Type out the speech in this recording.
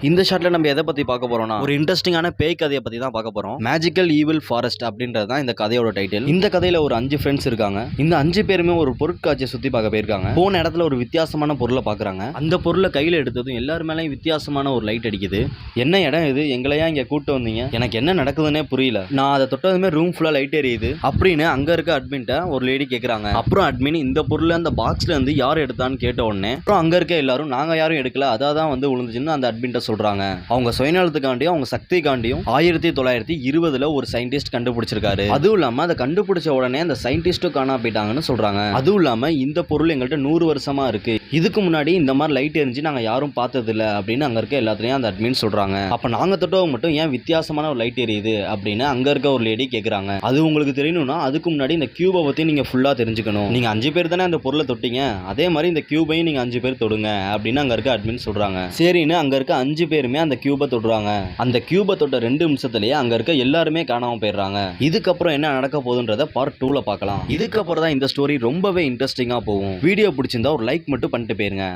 இந்த ஷாட்ல நம்ம எதை பத்தி பார்க்க போறோம்னா ஒரு இன்ட்ரெஸ்டிங்கான பேய் கதையை பத்தி தான் பார்க்க போறோம். மேஜிக்கல் ஈவில் ஃபாரஸ்ட் அப்படின்றது தான் இந்த கதையோட டைட்டில். இந்த கதையில ஒரு 5 ஃப்ரெண்ட்ஸ் இருக்காங்க. இந்த 5 பேருமே ஒரு பொருட்காட்சியை சுத்தி பார்க்க போயிருக்காங்க. போன இடத்துல ஒரு வித்தியாசமான பொருளை பாக்குறாங்க. அந்த பொருளை கையில எடுத்ததும் எல்லாரும் மேலேயும் வித்தியாசமான ஒரு லைட் அடிக்குது. என்ன இடம் இது, எங்களையா இங்க கூட்டு வந்தீங்க, எனக்கு என்ன நடக்குதுன்னே புரியல, நான் அதை தொட்டதுமே ரூம் ஃபுல்லா லைட் எரியுது அப்படின்னு அங்க இருக்க அட்மின்ட்ட ஒரு லேடி கேக்குறாங்க. அப்புறம் அட்மின் இந்த பொருளை அந்த பாக்ஸ்ல இருந்து யார் எடுத்தான்னு கேட்ட உடனே அப்புறம் அங்க இருக்க எல்லாரும் நாங்க யாரும் எடுக்கல, அதான் வந்து விழுந்துச்சுன்னு அந்த அட்மின்ட்ட சொல்றாங்க. அவங்க சுயநலத்துக்காண்டியும் அவங்க சக்திக்காண்டியும் 1920 ஒரு சயின்டிஸ்ட் கண்டுபிடிச்சிருக்காரு. அதுவும் இல்லாம அதை கண்டுபிடிச்ச உடனே அந்த சயின்டிஸ்டும் காணாம போயிட்டாங்கன்னு சொல்றாங்க. அதுவும் இல்லாம இந்த பொருள் எங்கள்கிட்ட 100 வருஷமா இருக்கு, இதுக்கு முன்னாடி இந்த மாதிரி லைட் எரிஞ்சு நாங்க யாரும் பார்த்தது இல்ல அப்படின்னு அங்க இருக்க எல்லாத்தையும் அந்த அட்மின் சொல்றாங்க. அப்ப நாங்க தொட்டவங்க மட்டும் ஏன் வித்தியாசமான ஒரு லைட் எரியுது அப்படின்னு அங்க இருக்க ஒரு லேடி கேக்குறாங்க. அது உங்களுக்கு தெரியணும்னா அதுக்கு முன்னாடி இந்த கியூபை பத்தி நீங்க ஃபுல்லா தெரிஞ்சுக்கணும். நீங்க 5 பேர் தானே அந்த பொருளை தொட்டீங்க, அதே மாதிரி இந்த கியூபையும் நீங்க 5 பேர் தொடுங்க அப்படின்னு அங்க இருக்க அட்மின் சொல்றாங்க. சரின்னு அங்க இருக்க 5 பேருமே அந்த கியூபை தொடுறாங்க. அந்த கியூபை தொட்ட 2 நிமிஷத்துலயே அங்க இருக்க எல்லாருமே காணாம போயிடுறாங்க. இதுக்கப்புறம் என்ன நடக்க போகுதுன்றத பார்ட் 2ல பார்க்கலாம். இதுக்கப்புறம் தான் இந்த ஸ்டோரி ரொம்பவே இன்ட்ரெஸ்டிங்கா போகும். வீடியோ பிடிச்சிருந்தா ஒரு லைக் மட்டும் பண்ணிட்டு போயிருங்க.